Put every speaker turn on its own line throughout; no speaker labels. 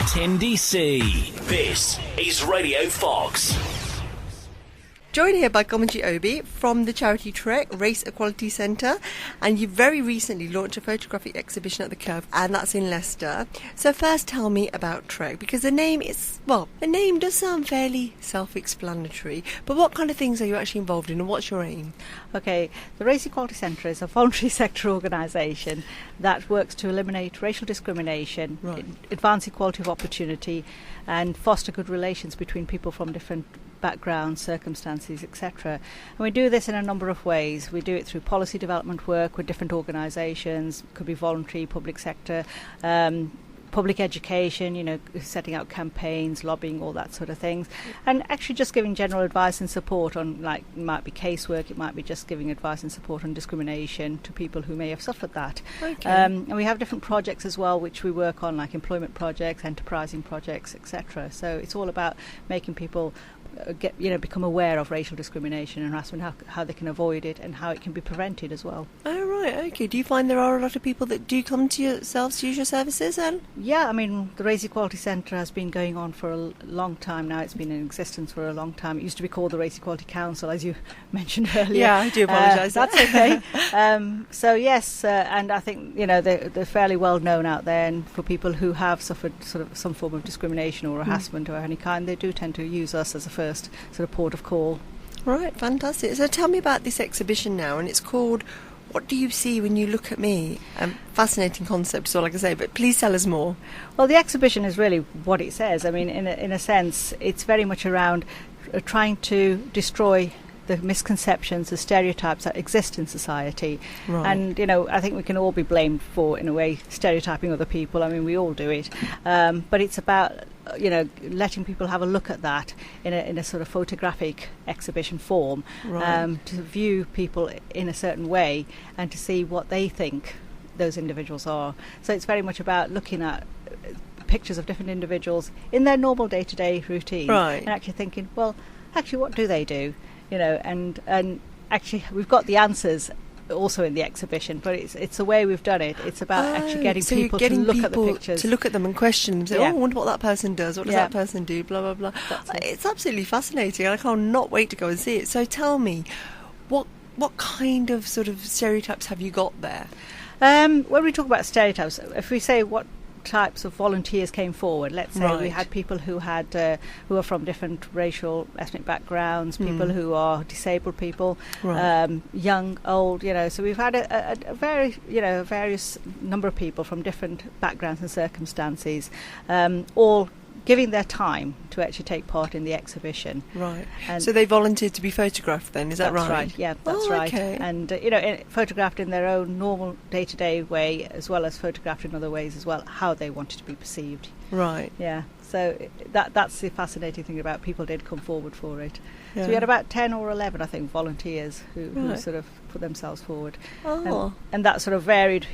Tindy C. This is Radio Fox.
Joined here by Kamljit Obhi from the charity TREC, Race Equality Centre, and you very recently launched a photographic exhibition at the Curve, and that's in Leicester. So first tell me about TREC, because the name does sound fairly self-explanatory, but what kind of things are you actually involved in and what's your aim?
Okay, the Race Equality Centre is a voluntary sector organisation that works to eliminate racial discrimination, advance equality of opportunity and foster good relations between people from different backgrounds, circumstances, etc. And we do this in a number of ways. We do it through policy development work with different organisations, could be voluntary, public sector, public education, setting out campaigns, lobbying, all that sort of things, and actually just giving general advice and support on, like, it might be casework, it might be just giving advice and support on discrimination to people who may have suffered that.
Okay.
And we have different projects as well which we work on, like employment projects, enterprising projects, etc. So it's all about making people become aware of racial discrimination and harassment, how they can avoid it and how it can be prevented as well.
Oh, right, okay. Do you find there are a lot of people that do come to yourselves to use your services then?
Yeah, I mean, the Race Equality Centre has been going on for a long time now. It's been in existence for a long time. It used to be called the Race Equality Council, as you mentioned earlier.
Yeah, I do apologise.
That's okay. So yes, and I think, they're fairly well known out there, and for people who have suffered sort of some form of discrimination or harassment of any kind, they do tend to use us as a first sort of port of call.
Right, fantastic. So tell me about this exhibition now, and it's called What Do You See When You Look at Me? Fascinating concept is all I can say, but please tell us more.
Well, the exhibition is really what it says. I mean, in a sense, it's very much around trying to destroy the misconceptions, the stereotypes that exist in society.
Right.
And, I think we can all be blamed for, in a way, stereotyping other people. I mean, we all do it. But it's about letting people have a look at that in a sort of photographic exhibition form, to view people in a certain way and to see what they think those individuals are. So it's very much about looking at pictures of different individuals in their normal day-to-day routine, and actually thinking, well, actually, what do they do? And actually we've got the answers also in the exhibition, but it's the way we've done it. It's about actually getting people to look at the pictures,
to look at them and question them. Say, I wonder what that person does. What does that person do? Blah blah blah. It's absolutely fascinating. I cannot wait to go and see it. So tell me, what kind of sort of stereotypes have you got there?
When we talk about stereotypes, if we say what types of volunteers came forward, let's say we had people who are from different racial, ethnic backgrounds, people who are disabled people, young, old, so we've had a various number of people from different backgrounds and circumstances, all giving their time to actually take part in the exhibition.
Right. And so they volunteered to be photographed then, is that right?
That's right, yeah, that's right.
Okay.
And, photographed in their own normal day-to-day way, as well as photographed in other ways as well, how they wanted to be perceived.
Right.
Yeah, so that's the fascinating thing about people did come forward for it.
Yeah.
So we had about 10 or 11, I think, volunteers who sort of put themselves forward.
Oh.
And that sort of varied,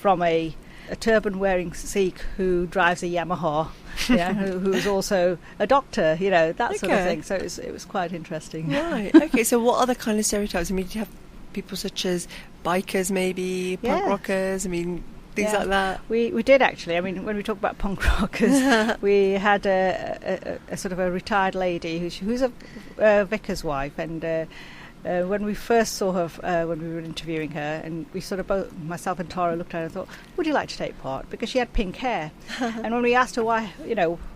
from a turban-wearing Sikh who drives a Yamaha, who's also a doctor, that sort of thing. So it was quite interesting.
Right. Okay. So what other kind of stereotypes? I mean, did you have people such as bikers, maybe punk rockers? I mean, things like that.
We did actually. I mean, when we talk about punk rockers, we had a sort of a retired lady who's a vicar's wife, and when we first saw her, when we were interviewing her, and we sort of both, myself and Tara, looked at her and thought, would you like to take part? Because she had pink hair. And when we asked her why,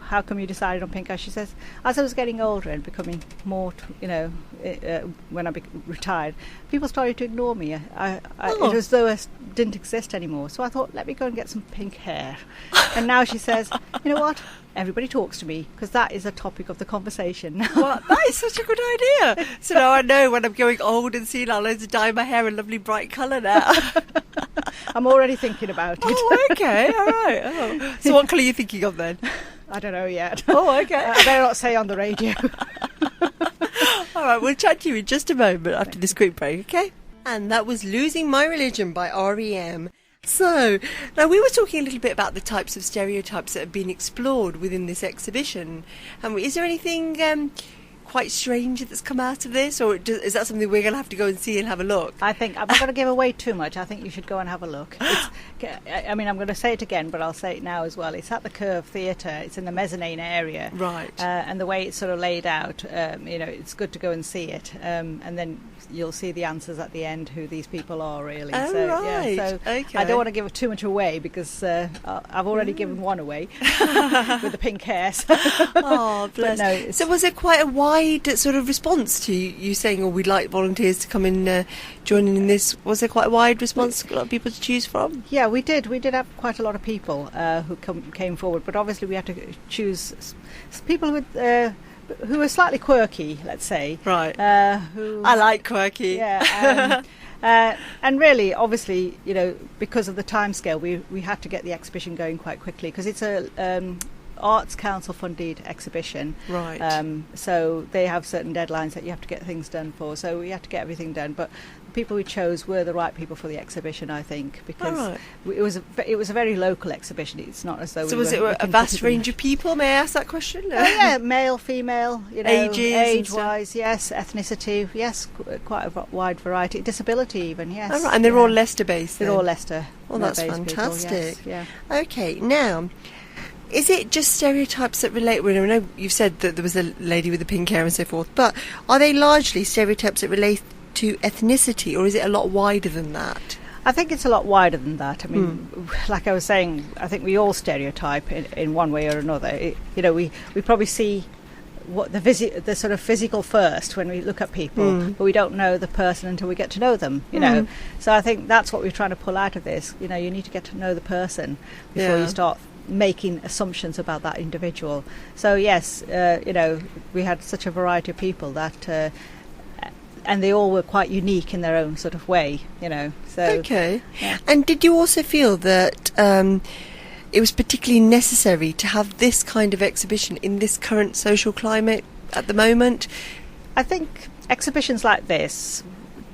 how come you decided on pink hair, she says, as I was getting older and becoming more, when I retired, people started to ignore me. It was as though I didn't exist anymore. So I thought, let me go and get some pink hair. And now she says, you know what? Everybody talks to me because that is a topic of the conversation.
Well, that is such a good idea. So now I know when I'm going old and senile, I'll dye my hair a lovely bright colour now.
I'm already thinking about it.
Oh, okay, all right. Oh. So what colour are you thinking of then?
I don't know yet.
Oh, okay.
I better not say on the radio.
All right, we'll chat to you in just a moment after this quick break, okay? And that was Losing My Religion by R.E.M. So, now we were talking a little bit about the types of stereotypes that have been explored within this exhibition. Is there anything quite strange that's come out of this, or is that something we're going to have to go and see and have a look?
I think I'm not going to give away too much. I think you should go and have a look. I mean, I'm going to say it again, but I'll say it now as well. It's at the Curve Theatre. It's in the mezzanine area,
right?
And the way it's sort of laid out, it's good to go and see it, and then you'll see the answers at the end who these people are really.
Oh,
so,
right.
Yeah, so
okay.
I don't want to give too much away because I've already given one away with the pink hair. So.
Oh, bless.
No,
so was there quite a wide sort of response to you saying, "Oh, we'd like volunteers to come in, joining in this"? Was there quite a wide response? A lot of people to choose from.
Yeah, we did. We did have quite a lot of people who came forward, but obviously we had to choose people with. Who were slightly quirky, let's say.
Right.
Who
I like quirky.
Yeah. And really, obviously, because of the timescale, we had to get the exhibition going quite quickly because it's a Arts Council funded exhibition.
Right.
So they have certain deadlines that you have to get things done for. So we had to get everything done. But the people we chose were the right people for the exhibition, I think, because it was a very local exhibition. It's not as though
so was it a vast range of people? May I ask that question?
Yeah, male, female,
ages,
age-wise, yes, ethnicity, yes, quite a wide variety, disability even, yes.
Oh, right. And they're all Leicester based.
They're all Leicester.
Well, that's fantastic.
People, yes,
yeah. Okay, now. Is it just stereotypes that relate? Well, I know you've said that there was a lady with the pink hair and so forth, but are they largely stereotypes that relate to ethnicity, or is it a lot wider than that?
I think it's a lot wider than that. I mean, like I was saying, I think we all stereotype in one way or another. We probably see what the sort of physical first when we look at people, but we don't know the person until we get to know them. So I think that's what we're trying to pull out of this. You need to get to know the person before you start making assumptions about that individual. So yes, we had such a variety of people that and they all were quite unique in their own sort of way, so
okay.
Yeah.
And did you also feel that it was particularly necessary to have this kind of exhibition in this current social climate at the moment?
I think exhibitions like this,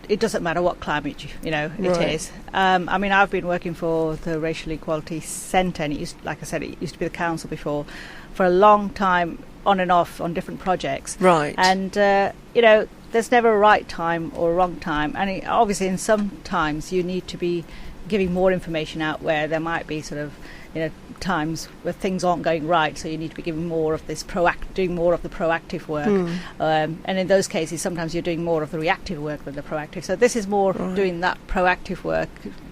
it doesn't matter what climate it is. I mean, I've been working for the Racial Equality Centre, and it used to be the council before, for a long time, on and off on different projects.
Right.
And there's never a right time or a wrong time, and obviously, in some times you need to be giving more information out where there might be sort of times where things aren't going right, so you need to be giving more of this doing more of the proactive work, and in those cases sometimes you're doing more of the reactive work than the proactive. So this is more doing that proactive work,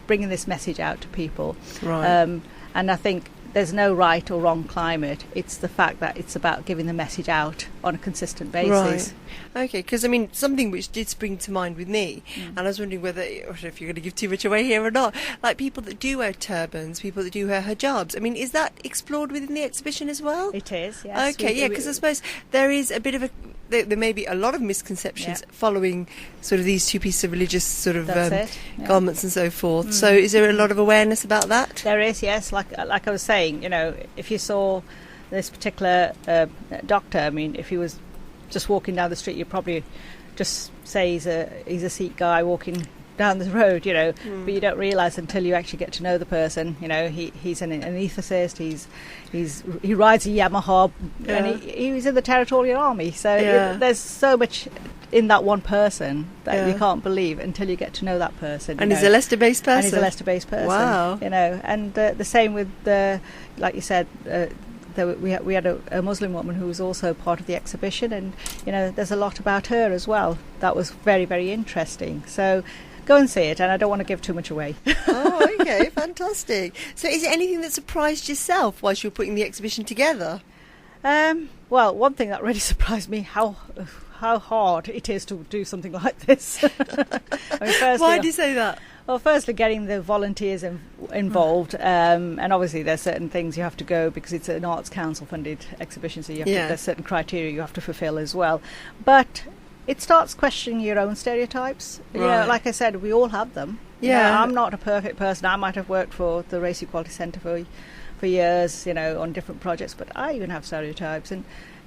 bringing this message out to people, and I think there's no right or wrong climate. It's the fact that it's about giving the message out on a consistent basis.
Right. Okay, because I mean, something which did spring to mind with me, and I was wondering whether, I don't know if you're going to give too much away here or not, like people that do wear turbans, people that do wear hijabs. I mean, is that explored within the exhibition as well?
It is, yes.
Okay, yeah, because I suppose there is a bit of there may be a lot of misconceptions following sort of these two pieces of religious sort of garments and so forth. So is there a lot of awareness about that?
There is, yes. Like I was saying, if you saw this particular doctor, I mean, if he was just walking down the street, you'd probably just say he's a Sikh guy walking down the road, but you don't realise until you actually get to know the person. He's an anaesthetist. He rides a Yamaha, and he was in the Territorial Army. So there's so much in that one person that you can't believe until you get to know that person.
And he's a Leicester-based person.
And he's a Leicester-based person.
Wow.
And the same with like you said. We had a Muslim woman who was also part of the exhibition, and there's a lot about her as well. That was very, very interesting. So go and see it, and I don't want to give too much away.
Oh, okay, fantastic. So is it anything that surprised yourself whilst you were putting the exhibition together?
Well, one thing that really surprised me, how hard it is to do something like this.
Why do you say that?
Well, firstly, getting the volunteers involved, and obviously there's certain things you have to go because it's an Arts Council funded exhibition, so there's certain criteria you have to fulfil as well. But it starts questioning your own stereotypes. Like I said, we all have them. I'm not a perfect person. I might have worked for the Race Equality Centre for years, on different projects, but I even have stereotypes, and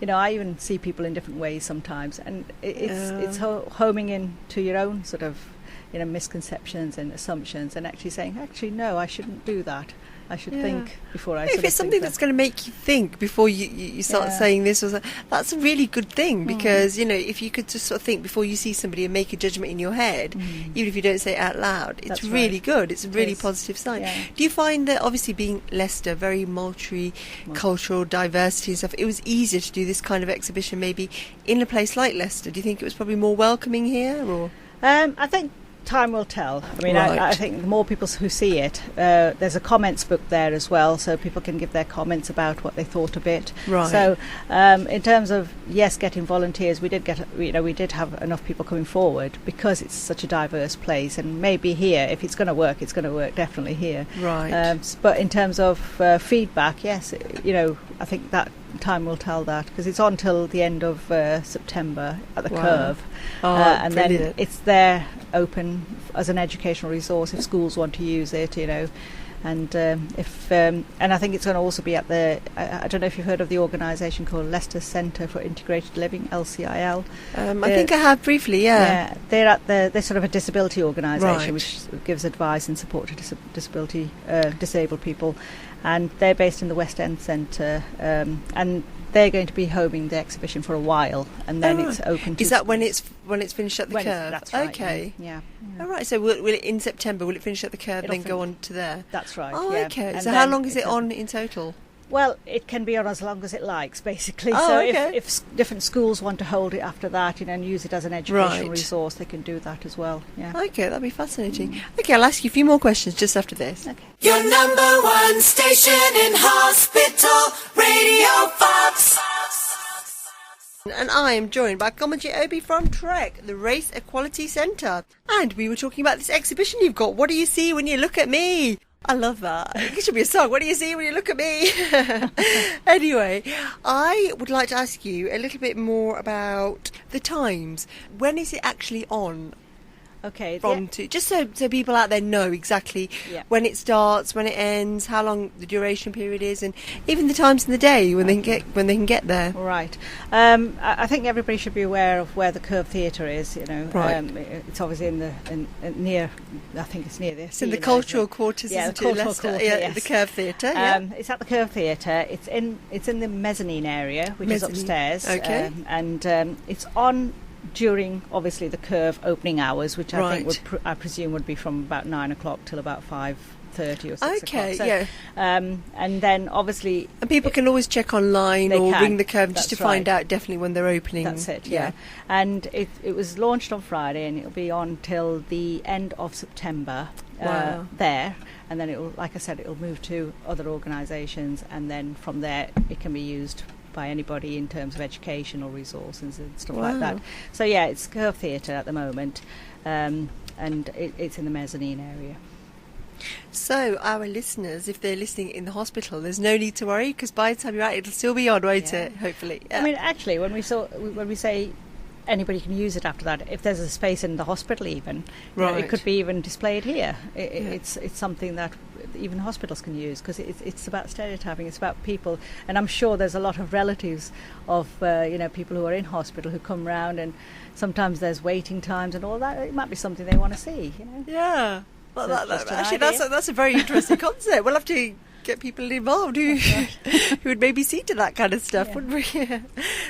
I even see people in different ways sometimes, and it's homing in to your own sort of misconceptions and assumptions, and actually saying, no, I shouldn't do that. I should think before I.
If it's something that's going to make you think before you start saying this, that's a really good thing, because if you could just sort of think before you see somebody and make a judgment in your head, even if you don't say it out loud, it's really good. It's a really positive sign. Yeah. Do you find that, obviously being Leicester, very multicultural, diversity and stuff, it was easier to do this kind of exhibition maybe in a place like Leicester? Do you think it was probably more welcoming here, or?
I think time will tell. I mean, I think the more people who see it, there's a comments book there as well, so people can give their comments about what they thought of it.
Right.
So, in terms of getting volunteers, we did have enough people coming forward because it's such a diverse place, and maybe here, if it's going to work, it's going to work definitely here.
Right.
But in terms of feedback, yes, I think that time will tell that, because it's on till the end of September at the Curve, and then it's there open as an educational resource if schools want to use it, and and I think it's going to also be at the I don't know if you've heard of the organisation called Leicester Centre for Integrated Living, LCIL.
I think I have briefly. Yeah,
they're sort of a disability organisation which gives advice and support to disabled people, and they're based in the West End Centre, and they're going to be homing the exhibition for a while, and then it's open to...
Is that when it's finished at the Curve?
That's right.
Okay.
Yeah.
All right. So will it, in September, will it finish at the Curve and then go on to there?
That's right.
Oh,
yeah.
okay.
And
so how long is it on in total?
Well, it can be on as long as it likes, basically.
Oh,
so
okay.
if different schools want to hold it after that, and use it as an educational resource, they can do that as well. Yeah.
Okay, that'd be fascinating. Okay, I'll ask you a few more questions just after this.
Okay.
Your number one station in hospital, Radio Fox.
And I am joined by Kamljit Obhi from TREC, the Race Equality Centre. And we were talking about this exhibition you've got. What do you see when you look at me? I love that. It should be a song. What do you see when you look at me? Anyway, I would like to ask you a little bit more about the times. When is it actually on?
Okay.
Just so people out there know exactly when it starts, when it ends, how long the duration period is, and even the times in the day when they can get there.
Right. I think everybody should be aware of where the Curve Theatre is.
Right.
It's obviously near. I think it's near this.
It's in the cultural quarters,
the
isn't it,
cultural
Leicester?
quarter,
Yeah,
yes.
the Curve Theatre. Yeah.
It's at the Curve Theatre. It's in the mezzanine area, which is upstairs.
Okay.
And it's on during obviously the Curve opening hours, which I think I presume would be from about 9 o'clock till about 5:30 or 6 o'clock.
Okay,
So,
yeah.
And then obviously...
And people can always check online or ring the Curve just to find out definitely when they're opening.
That's it, yeah. And it was launched on Friday, and it'll be on till the end of September there. And then it'll, like I said, it'll move to other organisations, and then from there it can be used by anybody in terms of educational resources and stuff like that. So it's Curve Theatre at the moment, and it's in the mezzanine area.
So our listeners, if they're listening in the hospital, there's no need to worry, because by the time you're out, it'll still be on, won't it? Hopefully.
I mean, actually, when we say anybody can use it after that, if there's a space in the hospital even, it could be even displayed here. It's something that even hospitals can use, because it's about stereotyping, it's about people, and I'm sure there's a lot of relatives of people who are in hospital who come round, and sometimes there's waiting times and all that. It might be something they want to see,
Yeah. Well,
So
actually, that's a very interesting concept. We'll have to get people involved who would maybe see to that kind of stuff, wouldn't we?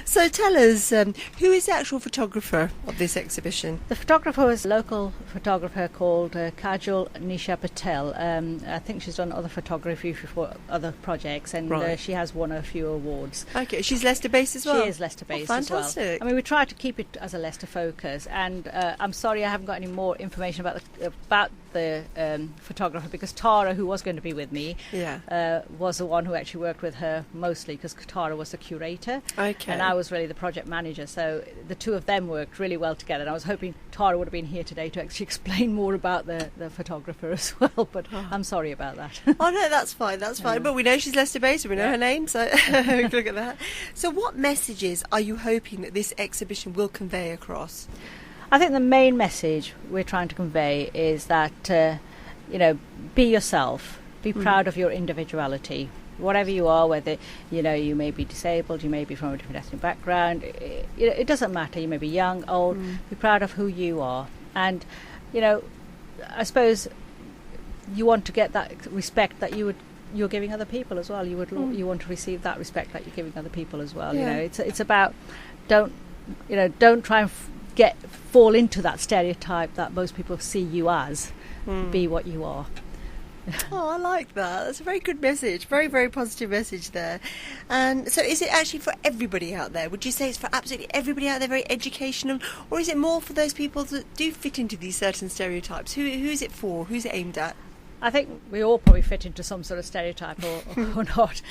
So tell us, who is the actual photographer of this exhibition?
The photographer is a local photographer called Kajal Nisha Patel. I think she's done other photography for other projects, and she has won a few awards.
Okay, she's Leicester based as well?
She is Leicester based as well.
Fantastic.
I mean, we try to keep it as a Leicester focus, and I'm sorry I haven't got any more information about the photographer, because Tara, who was going to be with me, was the one who actually worked with her mostly, because Tara was the curator, and I was really the project manager, so the two of them worked really well together, and I was hoping Tara would have been here today to actually explain more about the photographer as well, but I'm sorry about that.
Oh no, that's fine, but we know she's Leicester based, so we know her name, so look at that. So what messages are you hoping that this exhibition will convey across?
I think the main message we're trying to convey is that be yourself. Be proud of your individuality, whatever you are, whether you may be disabled, you may be from a different ethnic background. It doesn't matter. You may be young, old. Be proud of who you are, and I suppose you want to get that respect that you would you're giving other people as well. You want to receive that respect that you're giving other people as well. You know, it's about don't try and fall into that stereotype that most people see you as. Be what you are.
Oh, I like that. That's a very good message. Very, very positive message there. And so is it actually for everybody out there? Would you say it's for absolutely everybody out there, very educational? Or is it more for those people that do fit into these certain stereotypes? Who is it for? Who's it aimed at?
I think we all probably fit into some sort of stereotype or not.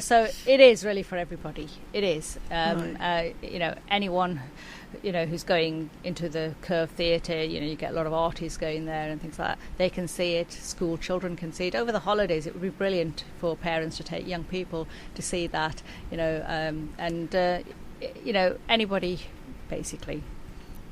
So it is really for everybody. It is.
Right.
Anyone, who's going into the Curve Theatre, you get a lot of artists going there and things like that. They can see it. School children can see it. Over the holidays, it would be brilliant for parents to take young people to see that, anybody, basically.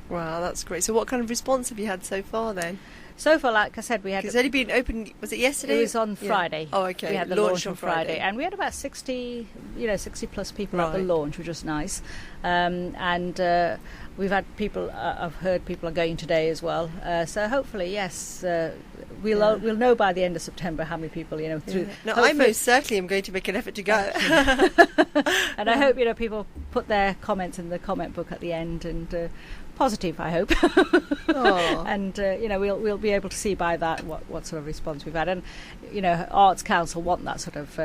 Wow, that's great. So what kind of response have you had so far then?
So far, like I said, we had...
It's only been open, was it yesterday?
It was on Friday.
Oh, okay.
We had the launch on Friday. And we had about 60 plus people at the launch, which was nice. We've had people, I've heard people are going today as well. So hopefully, yes, we'll know by the end of September how many people, through...
No, I most certainly am going to make an effort to go.
And I hope, people put their comments in the comment book at the end and... positive, I hope. And we'll be able to see by that what sort of response we've had, and Arts Council want that sort of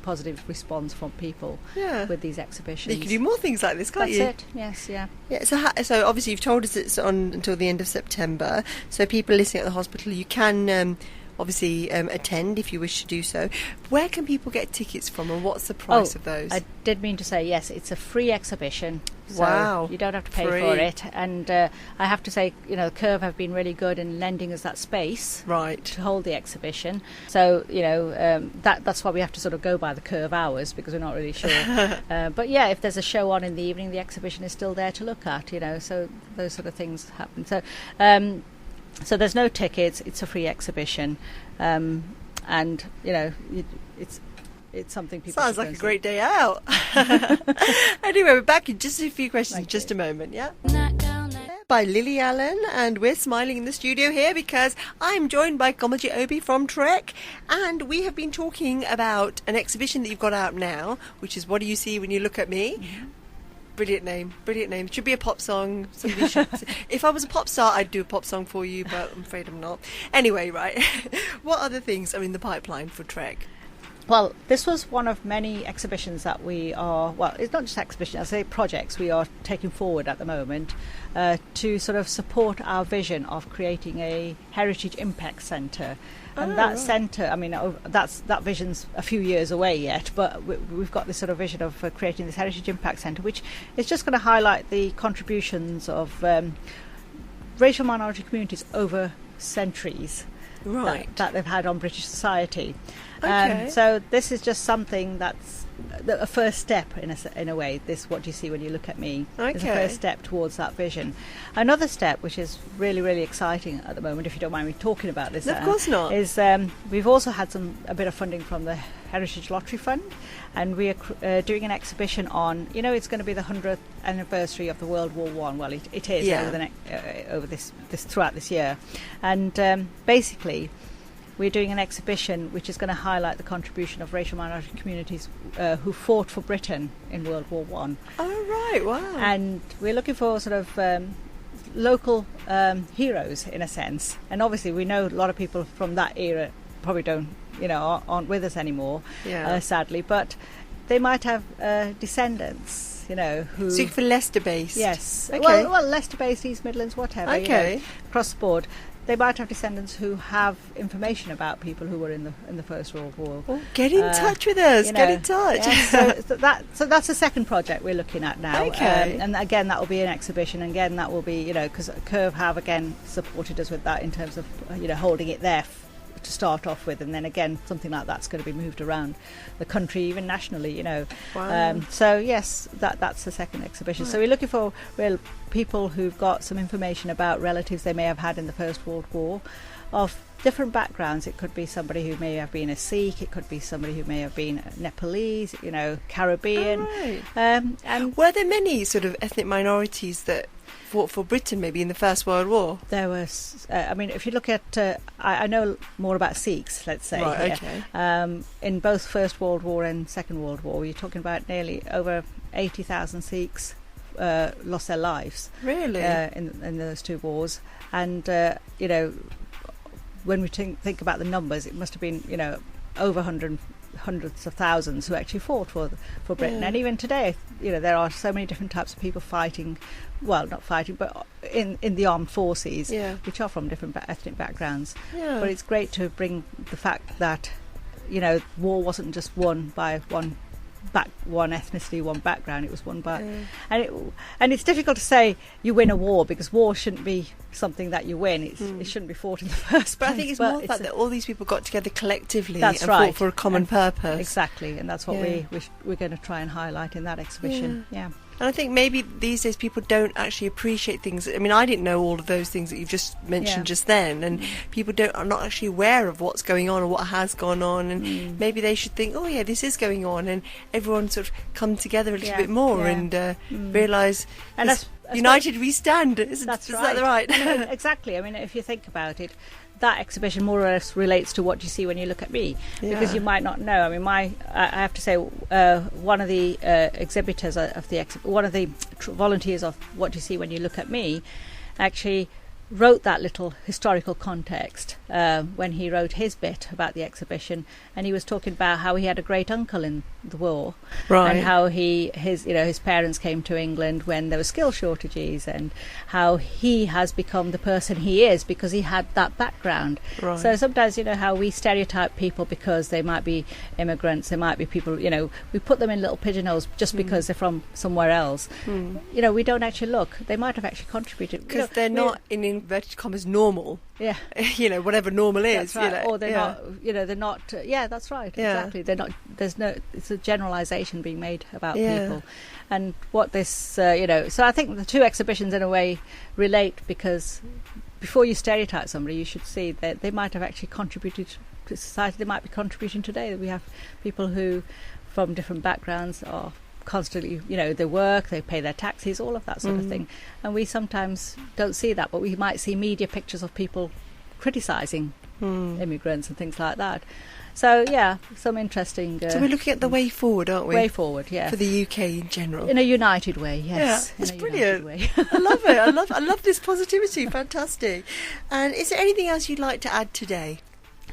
positive response from people with these exhibitions.
You can do more things like this, can't you?
That's it. Yes, yeah.
So obviously you've told us it's on until the end of September. So people listening at the hospital, you can obviously attend if you wish to do so. Where can people get tickets from, and what's the price of those?
I did mean to say, yes, it's a free exhibition. So
wow.
You don't have to pay for it. And I have to say, Curve have been really good in lending us that space to hold the exhibition. So, that's why we have to sort of go by the Curve hours, because we're not really sure. But yeah, if there's a show on in the evening, the exhibition is still there to look at, so those sort of things happen. So there's no tickets. It's a free exhibition, and it's something people.
Sounds like a great day out. Anyway, we're back in just a few questions in just a moment. Yeah. By Lily Allen, and we're smiling in the studio here because I'm joined by Kamljit Obhi from TREC, and we have been talking about an exhibition that you've got out now, which is What Do You See When You Look at Me? Mm-hmm. Brilliant name. It should be a pop song. Somebody should. If I was a pop star, I'd do a pop song for you, but I'm afraid I'm not. Anyway, right. What other things are in the pipeline for TREC?
Well, this was one of many exhibitions that we are, well, it's not just exhibitions, I say projects we are taking forward at the moment to sort of support our vision of creating a heritage impact centre. And that centre, I mean, that vision's a few years away yet, but we've got this sort of vision of creating this heritage impact centre, which is just going to highlight the contributions of racial minority communities over centuries that they've had on British society.
Okay.
So this is just something that's a first step in a way. This What Do You See When You Look at Me is a first step towards that vision. Another step, which is really, really exciting at the moment, if you don't mind me talking about this,
of course not,
is we've also had a bit of funding from the Heritage Lottery Fund, and we are doing an exhibition on, it's going to be the 100th anniversary of the World War I. Well, it is over this throughout this year, and basically we're doing an exhibition which is going to highlight the contribution of racial minority communities who fought for Britain in World War I.
Oh, right, wow.
And we're looking for sort of local heroes, in a sense. And obviously we know a lot of people from that era probably aren't with us anymore, sadly. But they might have descendants, who...
So for Leicester based?
Yes.
Okay.
Well, Leicester based, East Midlands, whatever, across the board. They might have descendants who have information about people who were in the First World War.
Oh, get in touch with us. Get in touch.
Yeah, so that's the second project we're looking at now.
Okay.
And again, that will be an exhibition. And again, that will be, because Curve have again supported us with that in terms of holding it there to start off with, and then again something like that's going to be moved around the country, even nationally.
Wow.
So yes, that's the second exhibition. Right. So we're looking for real people who've got some information about relatives they may have had in the First World War, of different backgrounds. It could be somebody who may have been a Sikh, it could be somebody who may have been Nepalese, Caribbean.
Oh, right. And were there many sort of ethnic minorities that fought for Britain maybe in the First World War.
There was, I mean, if you look at, I know more about Sikhs, let's say.
Right,
here.
okay.
In both First World War and Second World War, you're talking about nearly over 80,000 Sikhs lost their lives.
Really?
In those two wars. And, when we think about the numbers, it must have been, over hundreds of thousands who actually fought for Britain.
Yeah.
And even today, there are so many different types of people fighting, well, not fighting, but in the armed forces, which are from different ethnic backgrounds.
Yeah.
But it's great to bring the fact that, war wasn't just won by one ethnicity, one background. It was won by, and it's difficult to say you win a war, because war shouldn't be something that you win. It shouldn't be fought in the first place.
But I think it's more the fact that all these people got together collectively and
right.
fought for a common purpose.
Exactly, and that's what we're going to try and highlight in that exhibition. Yeah.
And I think maybe these days people don't actually appreciate things. I mean, I didn't know all of those things that you've just mentioned just then, and people are not actually aware of what's going on or what has gone on, and maybe they should think, oh yeah, this is going on, and everyone sort of come together a little bit more and realise, and that's united we stand. Is that right?
Exactly. I mean, if you think about it, that exhibition more or less relates to what you see when you look at me, because you might not know. I mean, I have to say, one of the exhibitors of the one of the volunteers of What You See When You Look at Me, actually wrote that little historical context when he wrote his bit about the exhibition, and he was talking about how he had a great uncle in the war, and how his parents came to England when there were skill shortages, and how he has become the person he is because he had that background. So sometimes how we stereotype people because they might be immigrants, they might be people, we put them in little pigeonholes just because they're from somewhere else. We don't actually look. They might have actually contributed
because they're not in inverted commas normal. Whatever normal is.
That's right. Or they're not. They're not. That's right. Exactly. They're not. There's no. It's a generalisation being made about people, and what this. So I think the two exhibitions in a way relate, because before you stereotype somebody, you should see that they might have actually contributed to society. They might be contributing today. We have people who, from different backgrounds, are constantly, they work, they pay their taxes, all of that sort of thing, and we sometimes don't see that, but we might see media pictures of people criticising immigrants and things like that. So some interesting so
we're looking at the way forward, aren't we?
Way forward,
for the UK in general,
in a united way. Yes,
it's brilliant. I love it. I love this positivity. Fantastic. And is there anything else you'd like to add today?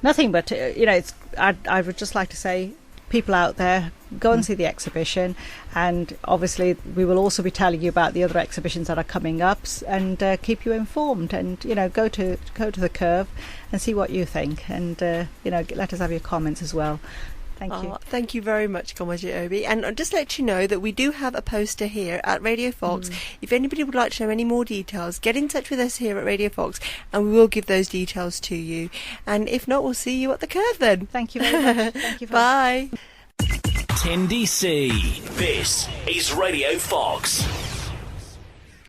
Nothing, but I would just like to say, people out there, go and see the exhibition, and obviously we will also be telling you about the other exhibitions that are coming up, and keep you informed, and go to the Curve and see what you think, and let us have your comments as well. Thank you.
Thank you very much, Kamljit Obhi. And I'll just let you know that we do have a poster here at Radio Fox. If anybody would like to know any more details, get in touch with us here at Radio Fox, and we will give those details to you. And if not, we'll see you at the Curve then.
Thank you very much. Thank you.
Bye.
Tindy C. This is Radio Fox.